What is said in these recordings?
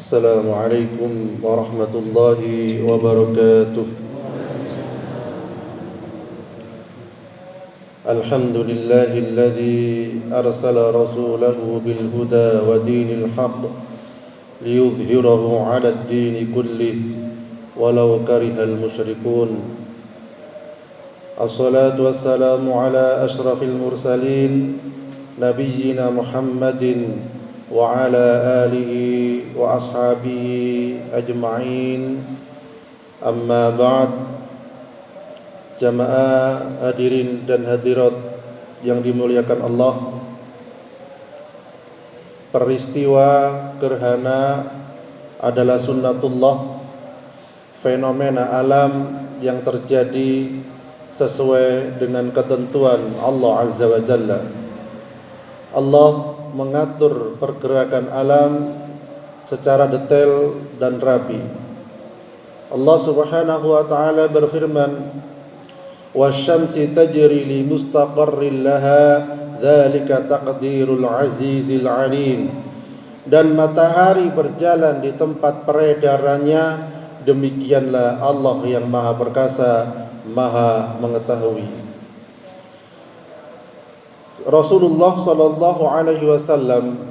السلام عليكم ورحمة الله وبركاته. الحمد لله الذي أرسل رسوله بالهدى ودين الحق ليظهره على الدين كله ولو كره المشركون. الصلاة والسلام على أشرف المرسلين نبينا محمد وعلى آله وأصحابه أجمعين. أما بعد. Jamaah hadirin dan hadirat yang dimuliakan Allah, peristiwa gerhana adalah sunnatullah, fenomena alam yang terjadi sesuai dengan ketentuan Allah Azza wa Jalla. Allah mengatur pergerakan alam secara detail dan rapi. Allah Subhanahu wa taala berfirman, "Wasyamsi tajri li mustaqarrin laha, dzalika taqdirul azizil alim." Dan matahari berjalan di tempat peredarannya, demikianlah Allah yang Maha Perkasa, Maha Mengetahui. Rasulullah sallallahu alaihi wasallam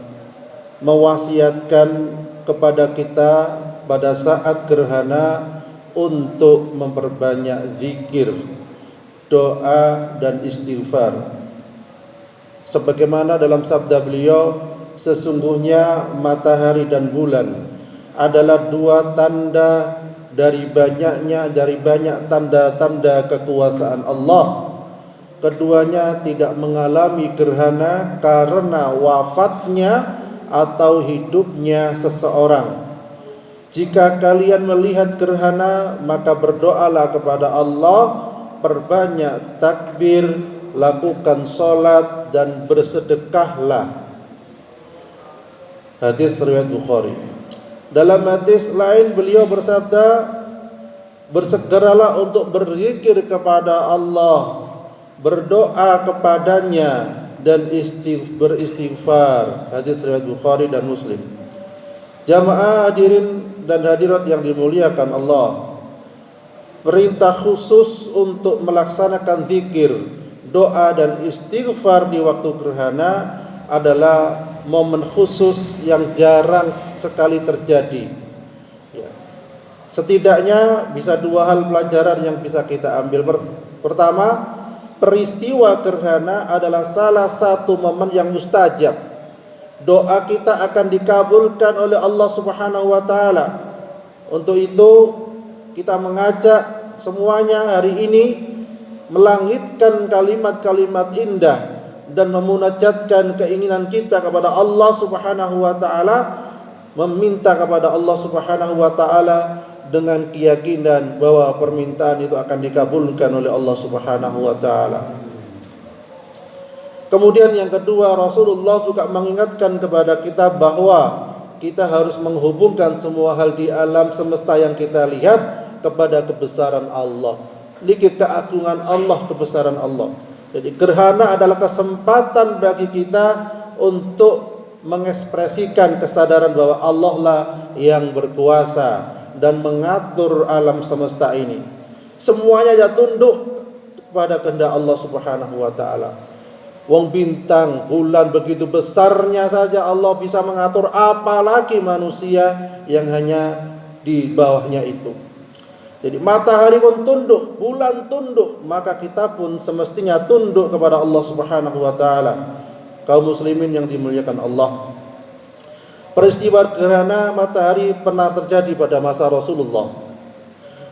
mewasiatkan kepada kita pada saat gerhana untuk memperbanyak zikir, doa dan istighfar. Sebagaimana dalam sabda beliau, sesungguhnya matahari dan bulan adalah dua tanda dari banyak tanda-tanda kekuasaan Allah. Keduanya tidak mengalami gerhana karena wafatnya atau hidupnya seseorang. Jika kalian melihat gerhana, maka berdoalah kepada Allah, perbanyak takbir, lakukan sholat dan bersedekahlah. Hadis riwayat Bukhari. Dalam hadis lain beliau bersabda, bersegeralah untuk berzikir kepada Allah, berdoa kepadanya dan beristighfar. Hadis riwayat Bukhari dan Muslim. Jamaah hadirin dan hadirat yang dimuliakan Allah, perintah khusus untuk melaksanakan zikir, doa dan istighfar di waktu gerhana adalah momen khusus yang jarang sekali terjadi. Setidaknya bisa dua hal pelajaran yang bisa kita ambil. Pertama, peristiwa gerhana adalah salah satu momen yang mustajab. Doa kita akan dikabulkan oleh Allah Subhanahu wa taala. Untuk itu kita mengajak semuanya hari ini melangitkan kalimat-kalimat indah dan memunajatkan keinginan kita kepada Allah Subhanahu wa taala, meminta kepada Allah Subhanahu wa taala dengan keyakinan bahwa permintaan itu akan dikabulkan oleh Allah Subhanahu wa taala. Kemudian yang kedua, Rasulullah juga mengingatkan kepada kita bahwa kita harus menghubungkan semua hal di alam semesta yang kita lihat kepada kebesaran Allah. Ini keagungan Allah, kebesaran Allah. Jadi gerhana adalah kesempatan bagi kita untuk mengekspresikan kesadaran bahwa Allah lah yang berkuasa dan mengatur alam semesta ini. Semuanya ya tunduk kepada kehendak Allah Subhanahu wa taala. Wong bintang, bulan begitu besarnya saja Allah bisa mengatur, apalagi manusia yang hanya di bawahnya itu. Jadi matahari pun tunduk, bulan tunduk, maka kita pun semestinya tunduk kepada Allah Subhanahu wa taala. Kaum muslimin yang dimuliakan Allah, peristiwa gerhana matahari pernah terjadi pada masa Rasulullah.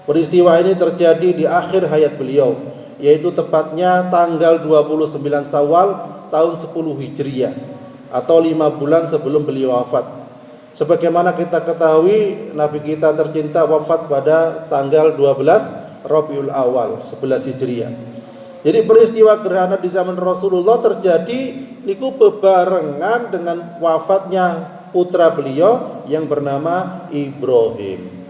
Peristiwa ini terjadi di akhir hayat beliau, yaitu tepatnya tanggal 29 Syawal tahun 10 Hijriah atau 5 bulan sebelum beliau wafat. Sebagaimana kita ketahui, Nabi kita tercinta wafat pada tanggal 12 Rabiul Awal 11 Hijriah. Jadi peristiwa gerhana di zaman Rasulullah terjadi niku bebarengan dengan wafatnya putra beliau yang bernama Ibrahim.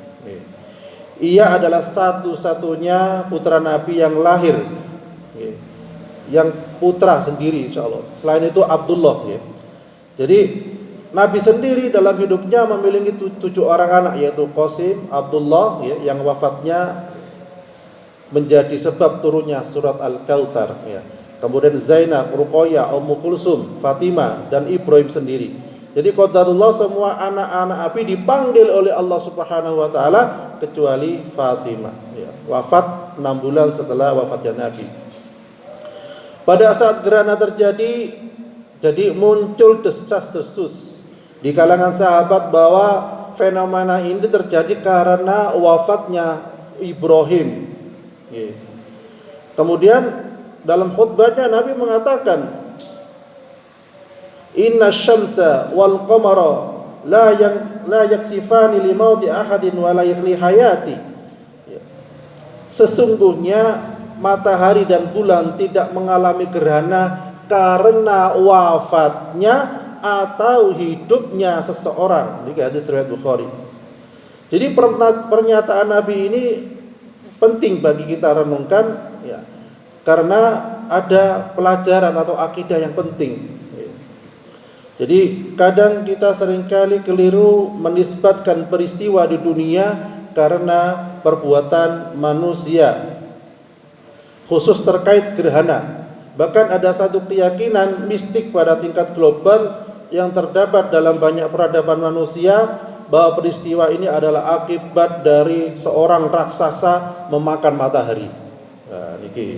Ia adalah satu-satunya putra Nabi yang lahir, yang putra sendiri insyaallah. Selain itu Abdullah. Jadi Nabi sendiri dalam hidupnya memiliki 7 orang anak, yaitu Qasim, Abdullah ya, yang wafatnya menjadi sebab turunnya surat Al-Kautsar ya. Kemudian Zainab, Ruqayyah, Ummu Kulsum, Fatimah dan Ibrahim sendiri. Jadi qadarullah semua anak-anak Nabi dipanggil oleh Allah Subhanahu wa taala kecuali Fatimah ya. Wafat 6 bulan setelah wafatnya Nabi. Pada saat gerhana terjadi, jadi muncul desas-desus di kalangan sahabat bahwa fenomena ini terjadi karena wafatnya Ibrahim. Kemudian dalam khutbahnya Nabi mengatakan, Inna syamsa wal qamara la yaksifani li mauti ahadin wa la li hayati. Sesungguhnya matahari dan bulan tidak mengalami gerhana karena wafatnya atau hidupnya seseorang. Ini hadis riwayat Bukhari. Jadi pernyataan Nabi ini penting bagi kita renungkan ya, karena ada pelajaran atau akidah yang penting. Jadi kadang kita seringkali keliru menisbatkan peristiwa di dunia karena perbuatan manusia, khusus terkait gerhana. Bahkan ada satu keyakinan mistik pada tingkat global yang terdapat dalam banyak peradaban manusia, bahwa peristiwa ini adalah akibat dari seorang raksasa memakan matahari. Nah, niki.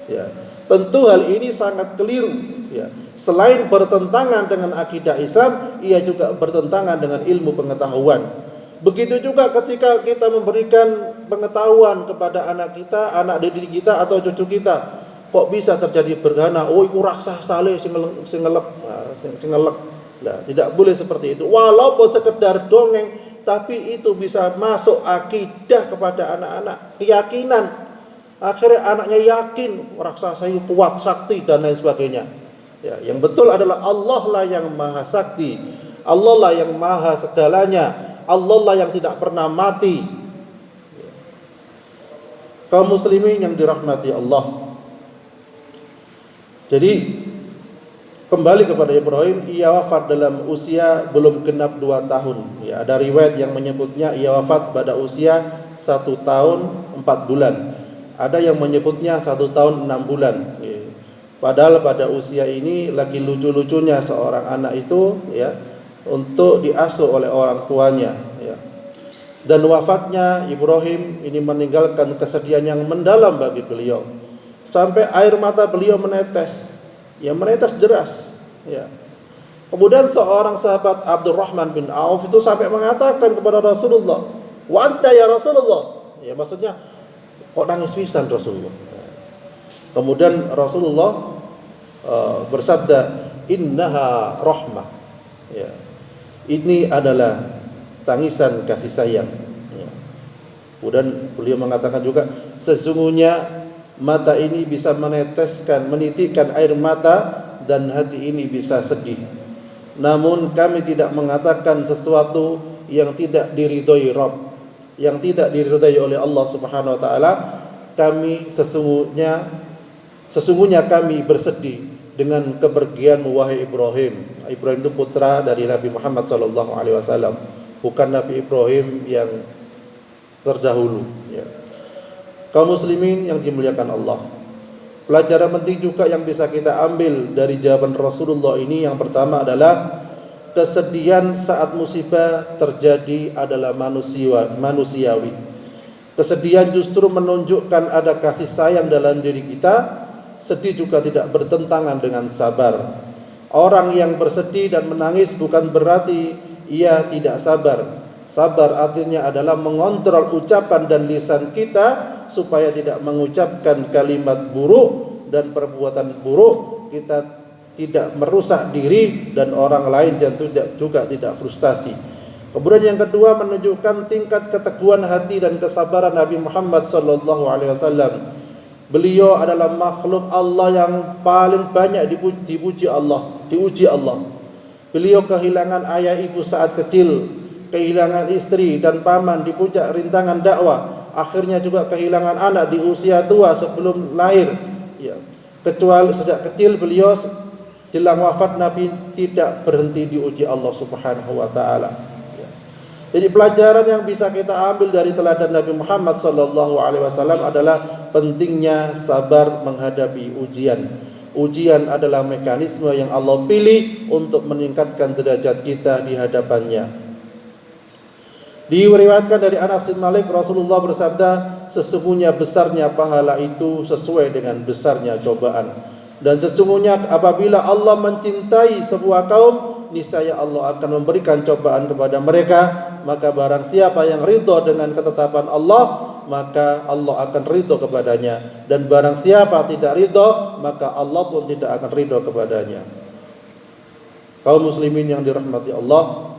Ya. Tentu hal ini sangat keliru. Ya. Selain bertentangan dengan akidah Islam, ia juga bertentangan dengan ilmu pengetahuan. Begitu juga ketika kita memberikan pengetahuan kepada anak kita, anak didik kita atau cucu kita. Kok bisa terjadi gerhana? Oh, iku raksasa le sing ngelek. Nah, tidak boleh seperti itu. Walaupun sekedar dongeng, tapi itu bisa masuk akidah kepada anak-anak, keyakinan. Akhirnya anaknya yakin raksasa itu kuat, sakti dan lain sebagainya. Ya, yang betul adalah Allah lah yang maha sakti, Allah lah yang maha segalanya, Allah lah yang tidak pernah mati. Kaum muslimin yang dirahmati Allah. Jadi kembali kepada Ibrahim, ia wafat dalam usia belum genap 2 tahun. Ya, ada riwayat yang menyebutnya ia wafat pada usia 1 tahun 4 bulan. Ada yang menyebutnya 1 tahun 6 bulan. Ya. Padahal pada usia ini lagi lucu-lucunya seorang anak itu ya untuk diasuh oleh orang tuanya. Ya. Dan wafatnya Ibrahim ini meninggalkan kesedihan yang mendalam bagi beliau. Sampai air mata beliau menetes. Ya, menetes deras ya. Kemudian seorang sahabat Abdurrahman bin Auf itu sampai mengatakan kepada Rasulullah, "Wa anta ya Rasulullah." Ya, maksudnya kok nangis pisan Rasulullah. Ya. Kemudian Rasulullah bersabda, "Innaha rahmah." Ya. Ini adalah tangisan kasih sayang. Ya. Kemudian beliau mengatakan juga, sesungguhnya mata ini bisa menitikkan air mata dan hati ini bisa sedih. Namun kami tidak mengatakan sesuatu yang tidak diridhoi Rabb, yang tidak diridhoi oleh Allah Subhanahu wa taala. Kami sesungguhnya kami bersedih dengan kepergianmu wahai Ibrahim. Ibrahim itu putra dari Nabi Muhammad SAW, bukan Nabi Ibrahim yang terdahulu ya. Kaum muslimin yang dimuliakan Allah, pelajaran penting juga yang bisa kita ambil dari jawaban Rasulullah ini, yang pertama adalah kesedihan saat musibah terjadi adalah manusiawi. Kesedihan justru menunjukkan ada kasih sayang dalam diri kita. Sedih juga tidak bertentangan dengan sabar. Orang yang bersedih dan menangis bukan berarti ia tidak sabar. Sabar artinya adalah mengontrol ucapan dan lisan kita supaya tidak mengucapkan kalimat buruk dan perbuatan buruk. Kita tidak merusak diri dan orang lain, dan juga tidak frustasi. Kemudian yang kedua, menunjukkan tingkat keteguhan hati dan kesabaran Nabi Muhammad SAW. Beliau adalah makhluk Allah yang paling banyak diuji Allah. Beliau kehilangan ayah ibu saat kecil, kehilangan istri dan paman di puncak rintangan dakwah, akhirnya juga kehilangan anak di usia tua sebelum lahir. Ya. Kecuali sejak kecil beliau jelang wafat Nabi tidak berhenti diuji Allah Subhanahu wa taala. Jadi pelajaran yang bisa kita ambil dari teladan Nabi Muhammad sallallahu alaihi wasallam adalah pentingnya sabar menghadapi ujian. Ujian adalah mekanisme yang Allah pilih untuk meningkatkan derajat kita di hadapannya. Diriwayatkan dari Anas bin Malik, Rasulullah bersabda, sesungguhnya besarnya pahala itu sesuai dengan besarnya cobaan. Dan sesungguhnya apabila Allah mencintai sebuah kaum, niscaya Allah akan memberikan cobaan kepada mereka. Maka barang siapa yang ridho dengan ketetapan Allah, maka Allah akan ridho kepadanya. Dan barang siapa tidak ridho, maka Allah pun tidak akan ridho kepadanya. Kaum muslimin yang dirahmati Allah,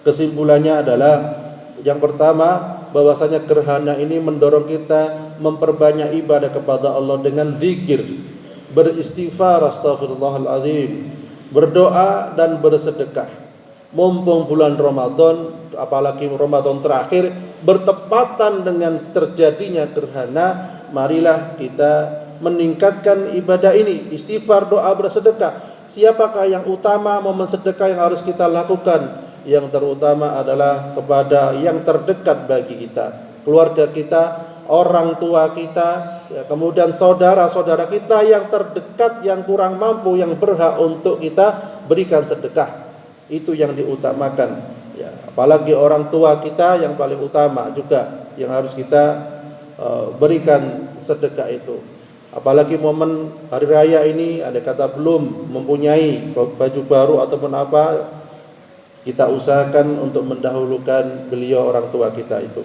kesimpulannya adalah yang pertama, bahwasanya gerhana ini mendorong kita memperbanyak ibadah kepada Allah dengan zikir, beristighfar, astaghfirullahaladzim, berdoa dan bersedekah. Mumpung bulan Ramadan, apalagi Ramadan terakhir, bertepatan dengan terjadinya gerhana, marilah kita meningkatkan ibadah ini, istighfar, doa, bersedekah. Siapakah yang utama momen sedekah yang harus kita lakukan? Yang terutama adalah kepada yang terdekat bagi kita, keluarga kita, orang tua kita, ya, kemudian saudara-saudara kita yang terdekat, yang kurang mampu, yang berhak untuk kita berikan sedekah. Itu yang diutamakan, ya, apalagi orang tua kita yang paling utama juga yang harus kita berikan sedekah itu. Apalagi momen hari raya ini, ada kata belum mempunyai baju baru ataupun apa, kita usahakan untuk mendahulukan beliau orang tua kita itu.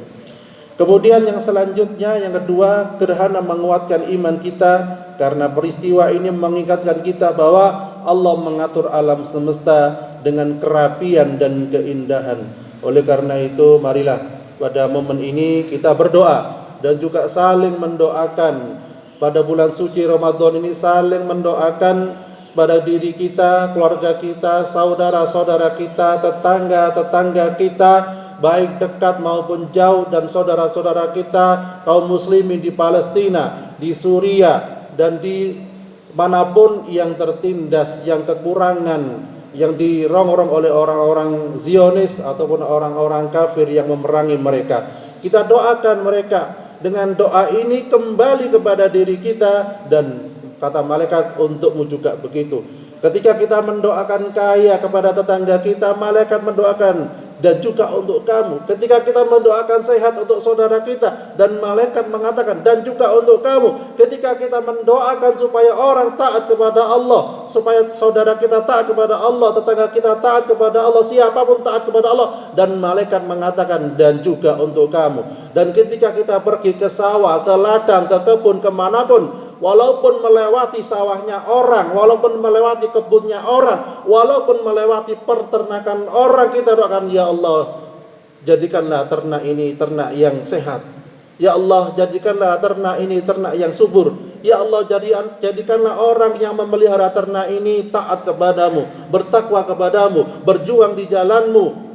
Kemudian yang selanjutnya, yang kedua, gerhana menguatkan iman kita, karena peristiwa ini mengingatkan kita bahwa Allah mengatur alam semesta dengan kerapian dan keindahan. Oleh karena itu, marilah pada momen ini kita berdoa dan juga saling mendoakan. Pada bulan suci Ramadan ini saling mendoakan pada diri kita, keluarga kita, saudara-saudara kita, tetangga-tetangga kita, baik dekat maupun jauh, dan saudara-saudara kita kaum muslimin di Palestina, di Suriah, dan di manapun yang tertindas, yang kekurangan, yang dirongrong oleh orang-orang Zionis ataupun orang-orang kafir yang memerangi mereka. Kita doakan mereka. Dengan doa ini kembali kepada diri kita, dan kata malaikat untukmu juga begitu. Ketika kita mendoakan kaya kepada tetangga kita, malaikat mendoakan dan juga untuk kamu. Ketika kita mendoakan sehat untuk saudara kita, dan malaikat mengatakan dan juga untuk kamu. Ketika kita mendoakan supaya orang taat kepada Allah, supaya saudara kita taat kepada Allah, tetangga kita taat kepada Allah, siapapun taat kepada Allah, dan malaikat mengatakan dan juga untuk kamu. Dan ketika kita pergi ke sawah, ke ladang, ke kebun, kemanapun, walaupun melewati sawahnya orang, walaupun melewati kebunnya orang, walaupun melewati peternakan orang, kita doakan, ya Allah, jadikanlah ternak ini ternak yang sehat. Ya Allah, jadikanlah ternak ini ternak yang subur. Ya Allah, jadikanlah orang yang memelihara ternak ini taat kepadamu, bertakwa kepadamu, berjuang di jalanmu.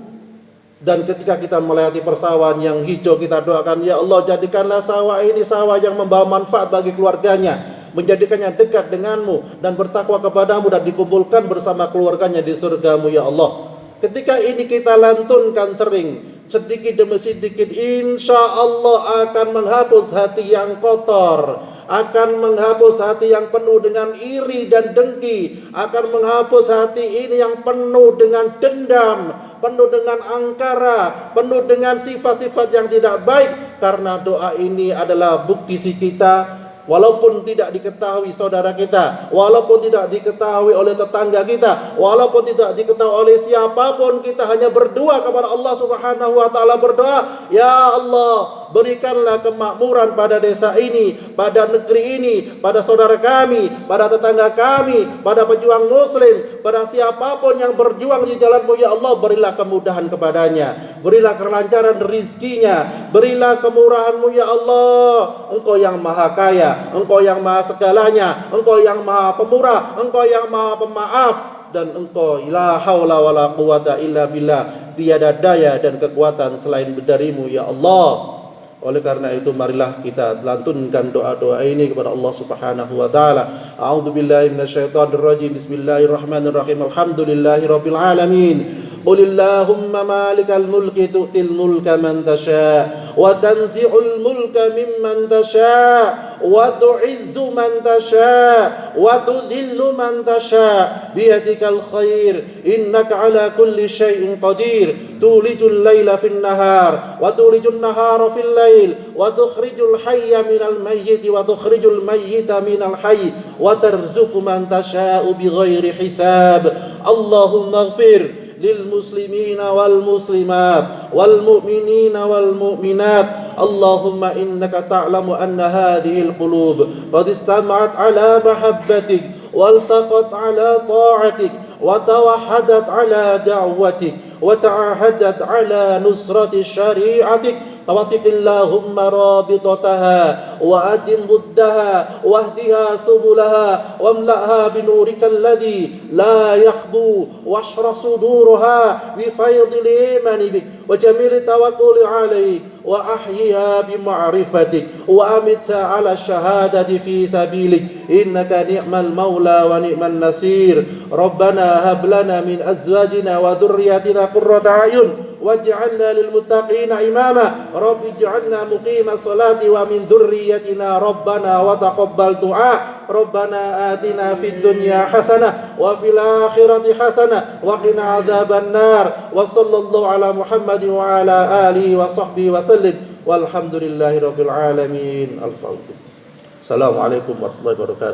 Dan ketika kita melewati persawahan yang hijau, kita doakan, ya Allah, jadikanlah sawah ini sawah yang membawa manfaat bagi keluarganya, menjadikannya dekat denganmu dan bertakwa kepadamu, dan dikumpulkan bersama keluarganya di surgamu, ya Allah. Ketika ini kita lantunkan sering, sedikit demi sedikit, insya Allah akan menghapus hati yang kotor, akan menghapus hati yang penuh dengan iri dan dengki, akan menghapus hati ini yang penuh dengan dendam, penuh dengan angkara, penuh dengan sifat-sifat yang tidak baik. Karena doa ini adalah bukti kita, walaupun tidak diketahui saudara kita, walaupun tidak diketahui oleh tetangga kita, walaupun tidak diketahui oleh siapapun, kita hanya berdoa kepada Allah Subhanahu wa taala, berdoa, ya Allah, berikanlah kemakmuran pada desa ini, pada negeri ini, pada saudara kami, pada tetangga kami, pada pejuang muslim, pada siapapun yang berjuang di jalan-Mu, ya Allah, berilah kemudahan kepadanya, berilah kelancaran rizkinya, berilah kemurahan-Mu, ya Allah. Engkau yang maha kaya, Engkau yang maha segalanya, Engkau yang maha pemurah, Engkau yang maha pemaaf, dan Engkau la haula wala quwata illa billah, tiada daya dan kekuatan selain darimu, ya Allah. Oleh karena itu, marilah kita lantunkan doa-doa ini kepada Allah Subhanahu wa taala. A'udzu billahi minasyaitonir rajim. Bismillahirrahmanirrahim. Alhamdulillahi rabbil alamin. Qulillahumma malikal mulki tu'til mulka man tasha wa tanzi'ul mulka mimman tasha wa tu'izzu man tasha wa tudhillu man tasha biyadikal khair innaka ala kulli syai'in qadir tulijul laila fin nahar wa tulijun nahara fil lail wa tukhrijul hayya minal mayyiti wa tukhrijul mayyita minal hayy wa tarzuqu man tasha'u bighairi hisab. Allahumma ighfir للمسلمين والمسلمات والمؤمنين والمؤمنات. اللهم إنك تعلم أن هذه القلوب قد استمعت على محبتك والتقت على طاعتك وتوحدت على دعوتك وتعهدت على نصرة شريعتك. فوفق اللهم رابطتها وأدم بدها واهدها سبلها واملأها بنورك الذي لا يخبو واشرح صدورها بفيض الإيمان بك وجميل التوكل عليك وأحيها بمعرفتك وأمتها على الشهادة في سبيلك إنك نعم المولى ونعم النصير. ربنا هب لنا من أزواجنا وذرياتنا قرة أعين واجعلنا للمتقين إماما. رب اجعلنا مقيم الصلاة ومن ذريتنا ربنا وتقبل دعاء. ربنا آتنا في الدنيا حسنة وفي الآخرة حسنة وقنا عذاب النار. وصلى الله على محمد وعلى آله وصحبه وسلم والحمد لله رب العالمين. الفاتحة. السلام عليكم ورحمة الله وبركاته.